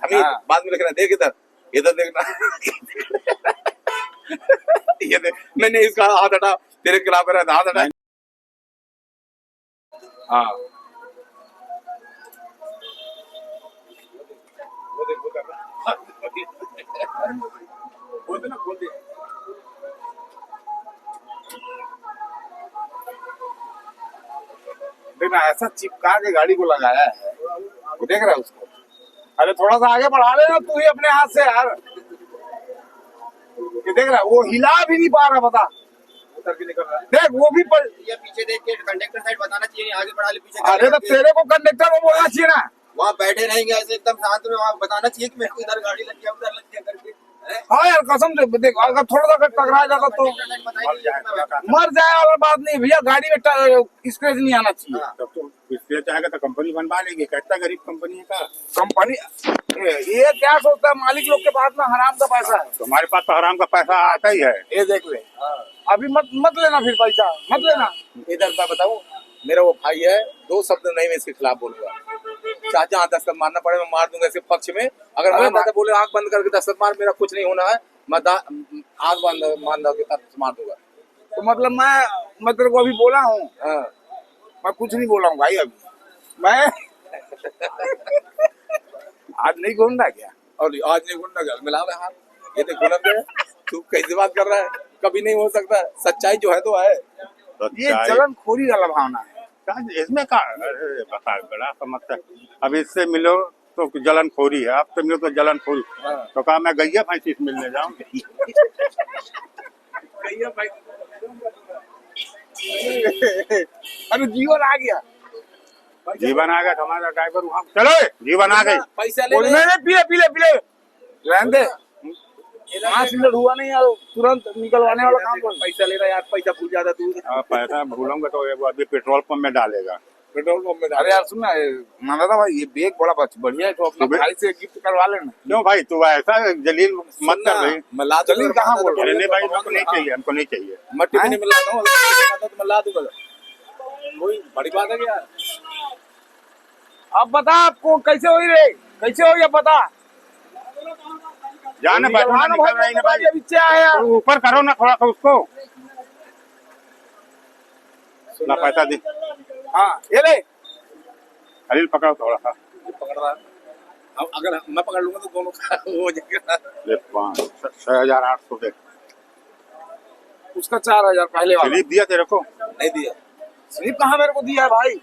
हमीद बाद में लिखना, देख इधर इधर देखना। ये देख, मैंने इसका हाथ हटा, तेरे खिलाफ कर रहा, हाथ हटा। हाँ वो देख वो कर रहा, बोल दे ना, बोल दे। देखना ऐसा चिपका के गाड़ी को लगाया है, वो देख रहा है उसको। अरे थोड़ा सा आगे बढ़ा लेना तू ही अपने हाथ से यार। ये देख रहा है, वो हिला भी नहीं पा रहा, बता उतर के निकल रहा है। देख वो भी ये पीछे देख के कंडक्टर साइड बताना चाहिए, आगे बढ़ा ले पीछे। अरे तो तेरे को कंडक्टर को बोलना चाहिए ना, वहाँ बैठे रहेंगे ऐसे एकदम शांत में, वहाँ बताना चाहिए कि मेरे को इधर गाड़ी लग गया उधर लग गया करके। हाँ यार कसम से देख, अगर थोड़ा सा टकरा जाता तो मर जाए, और बात नहीं भैया, गाड़ी में स्क्रैच नहीं आना चाहिए। तब तो स्क्रैच आएगा तो कंपनी बनवा लेगी, कहता गरीब कंपनी का कंपनी ये क्या सोचता है, मालिक लोग के पास में हराम का पैसा है। तुम्हारे पास तो हराम का पैसा आता ही है। ये देख ले, अभी मत लेना फिर पैसा, मत लेना। इधर मैं बताऊं, मेरा वो भाई है, दो शब्द नहीं मैं इसके खिलाफ बोलूंगा, चाहे जहाँ दस्तक मारना पड़े मैं मार दूंगा इसके पक्ष में। अगर मैं दादा बोले आंख बंद करके दस्तक मार, मेरा कुछ नहीं होना है, मैं आंख बंद मार दूंगा। तो मतलब मैं तेरे को अभी बोला हूँ, मैं कुछ नहीं बोला हूँ भाई अभी मैं। आज नहीं घूमना क्या, और आज नहीं घूमना क्या, मिला रहा हाथ, ये देख घूम दे। तू कैसी बात कर रहा है, कभी नहीं हो सकता, सच्चाई जो है तो है। ये जलनखोरी वाला भावना है इसमें का, बता बड़ा समस्या। अब इससे मिलो तो जलनखोरी है, आपसे मिलो तो जलनखोरी। तो कहा मैं गैया भैंसी से मिलने जाऊँ। अरे जीवन आ गया, जीवन आ गया, हमारा ड्राइवर वहाँ चलो, जीवन आ गई। पैसा ले, पीले रहने दे, 5 मिनट हुआ नहीं यार, तुरंत निकलवाने वाला काम कर। पैसा ले रहा यार, पैसा भूल जाता तू। पैसा भूलूंगा तो वो अभी पेट्रोल पंप में डालेगा, पेट्रोल पंप में। अरे यार सुन ना माना था भाई, ये बैग बड़ा बढ़िया है, तो अपना भाई से गिफ्ट करवा लेना। क्यों भाई तू ऐसा जलील मत कर भाई। मैं ला जलील कहाँ बोल रहा हूँ, नहीं भाई हमको नहीं चाहिए, हमको नहीं चाहिए। मट्टी में मिला दूँ तो मैं ला दूंगा, वही बड़ी बात है यार। अब बता आपको कैसे हो रे, कैसे हो ये बता। जाने निकल रही ना भाई, तो ऊपर करो ना थोड़ा सा उसको, ना पैसा दे। हाँ ये ले, हरील पकड़ो थोड़ा सा, पकड़ रहा। अब अगर मैं पकड़ लूंगा तो दोनों का हो जाएगा। 6,800 दे। उसका 4,000 पहले वाला। स्लिप दिया तेरे को? नहीं दिया। स्लिप कहाँ मेरे को दिया है भाई?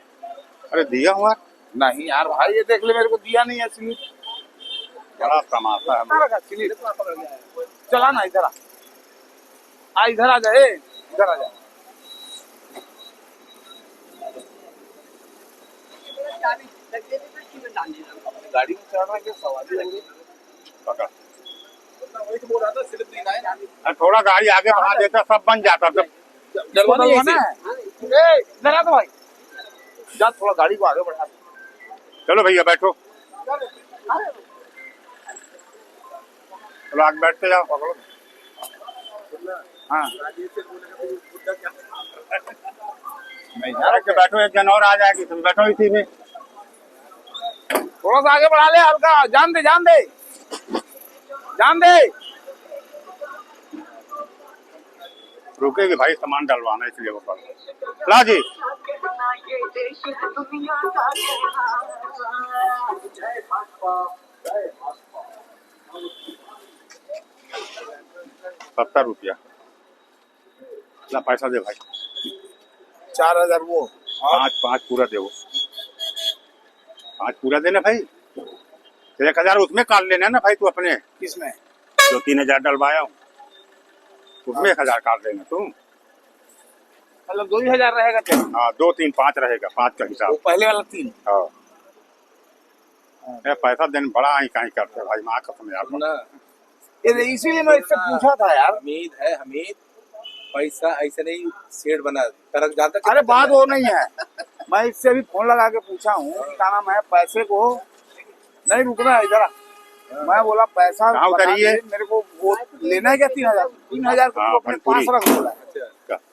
अरे दिया हुआ नहीं यार भाई, ये देख ले, मेरे को दिया नहीं है स्लिप। बड़ा तमाशा है। चला ना इधर आ, इधर आ जाए, इधर आ जा। गाड़ी में चढ़ रहा है, सवारी होगी। पकड़, वही तो बोल रहा था, स्लिप नहीं आया। थोड़ा गाड़ी आगे बढ़ा देता सब बन जाता। सब डलवाना है। इधर आ तो भाई, जा थोड़ा गाड़ी को आगे बढ़ा। चलो भैया बैठो, चलो आगे बैठते जाओ, पकड़ो। हाँ बैठो, एक जन और आ जाएगी, तुम बैठो इसी में। थोड़ा सा आगे बढ़ा ले, हल्का जान दे, जान दे, जान दे। रुकेगी भाई, सामान डलवाना इसलिए वो कर ला जी। ₹70 ला, पैसा दे भाई। 4,000 वो, 5 पूरा दे, वो 5 पूरा देना भाई। 1,000 उसमें काट लेना ना भाई, तू अपने किसमें जो 3,000 डलवाया हूँ उसमें 1,000 काट देना तू। मतलब 2,000 रहेगा क्या? हाँ 2, 3, 5 रहेगा, 5 का हिसाब। वो पहले वाला 3। हाँ पैसा देने बड़ा आई कहीं करते भाई, माँ कसम यार। इसीलिए मैं इससे पूछा था यार। हमीद है, हमीद पैसा ऐसे नहीं सेठ बना तरक जाता। अरे बात वो नहीं है, मैं इससे अभी फोन लगा के पूछा हूँ क्या नाम है, पैसे को नहीं रुकना है इधर। मैं बोला पैसा उतरिए, मेरे को वो लेना है क्या? 3,000 को 5 रख बोला।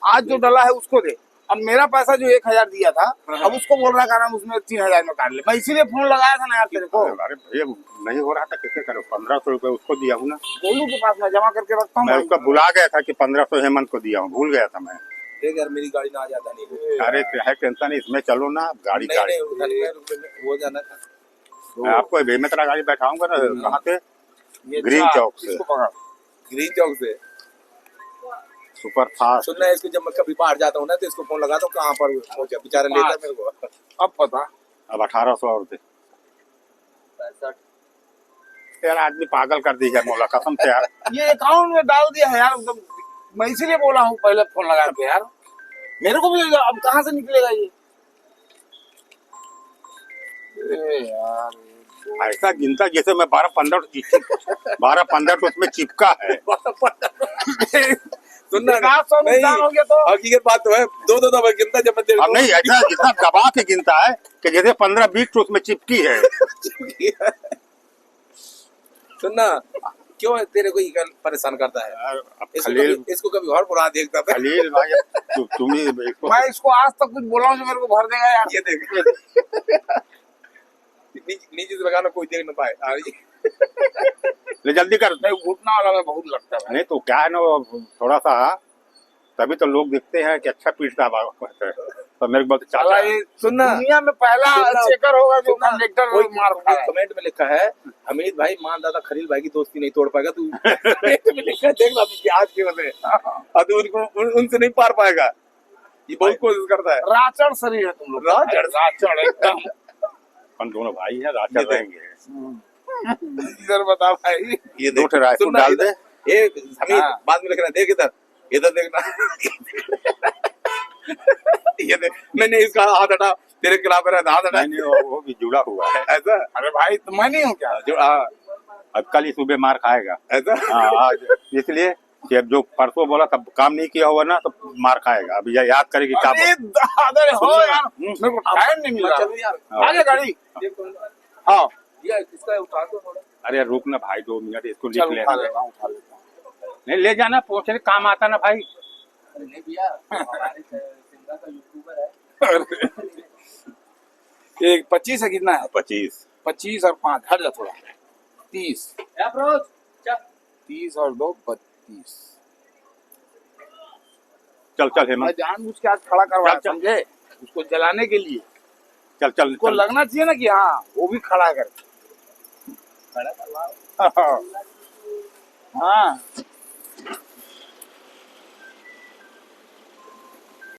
आज जो डला है उसको दे, अब मेरा पैसा जो 1000 दिया था, अब उसको बोल रहा है उसमें 3000 में काट ले। मैं इसीलिए फोन लगाया था ना यार तेरे को। अरे भैया नहीं हो रहा था, कैसे करो? 1500 रुपये उसको दिया हूँ ना। गोलू के पास मैं जमा करके रखता हूँ। मैं उसका भुला गया था कि 1500 हेमंत को दिया हूँ, भूल गया था मैं। देख यार मेरी गाड़ी ना आ जाता नहीं। अरे है टेंशन, इसमें चलो ना गाड़ी नहीं गाड़ी नहीं उधर में वो जाना था। मैं आपको बेमेतरा गाड़ी बैठाऊंगा ना। कहाँ से? ये ग्रीन अच्छा, चौक से। इसको पकड़। ग्रीन चौक से। Super fast. सुनना है इसको, जब मैं कभी बाहर जाता हूँ ना तो इसको फोन लगाता हूँ कहाँ पर पहुंचा, बेचारा लेता है मेरे को। अब पता अब 1800 और दे यार, आदमी पागल कर दी है मौला कसम से यार। ये अकाउंट में डाल दिया है यार, एकदम। मैं इसीलिए बोला हूँ पहले फोन लगा के यार, मेरे को भी अब कहाँ से निकलेगा ये। यार ऐसा गिनता जैसे मैं 12-15 तो उसमें चिपका है। सुनना सौ नुकसान हो गया तो हकीकत बात तो है, दो दफा गिनता जब मैं अब नहीं ऐसा इतना दबा के गिनता है कि जैसे 15-20 तो उसमें चिपकी है। सुनना क्यों है तेरे को ये परेशान करता है? इसको कभी और बुरा देखता था। खलील भाई तुम ही मैं इसको आज तक कुछ बोला हूँ जो मेरे को भर देगा यार। ये देख नीचे से लगाना कोई देख ना पाए। ले जल्दी कर। नहीं घुटना वाला में बहुत लगता है। नहीं तो क्या है ना, थोड़ा सा तभी तो लोग देखते हैं कि अच्छा पीटता है। तो मेरे को चाचा ये सुनना, दुनिया में पहला चेकर होगा जो कंडक्टर मार खा रहा है। कमेंट में लिखा है हमीद भाई मान दादा खलील भाई की दोस्ती नहीं तोड़ पाएगा तू। लिखा है देख लो आज की वजह अब उनसे नहीं पार पाएगा। ये बहुत कोशिश करता है। राचड़ शरीर है तुम लोग। राचड़ एकदम। हम दोनों भाई हैं, राजा रहेंगे। इधर बता भाई, ये दो ठे राइफल डाल दे। ये हमीद बाद में लिखना, देख इधर इधर देखना। ये देख नहीं इसका हाथ हटा, तेरे खिलाफ है हाथ हटा। नहीं वो भी जुड़ा हुआ है ऐसा। अरे भाई तो मैं नहीं हूँ क्या जो अब कल ही सुबह मार खाएगा ऐसा। हाँ आज इसलिए कि अब जो परसों बोला तब काम नहीं किया हुआ ना तो मार खाएगा। अभी याद करेगी क्या अरे हो यार, मेरे को टाइम नहीं मिला। चलो यार आगे गाड़ी। हाँ ये किसका उठा दो थोड़ा। अरे रुक ना भाई 2 मिनट, इसको लिख चल उठा लेता हूँ, उठा लेता हूँ। नहीं ले जाना पहुंचने काम आता ना भाई। नहीं भैया हमारे सिंगा का यूट्यूबर है। एक 25 है, कितना है? 25 और 5 हट जा थोड़ा। 30 30 और 2 32। चल हेमंत मैं जानबूझ के आज खड़ा करवाया, चल। समझे? उसको जलाने के लिए। चल उसको लगना चाहिए ना कि हाँ वो भी खड़ा कर। हाँ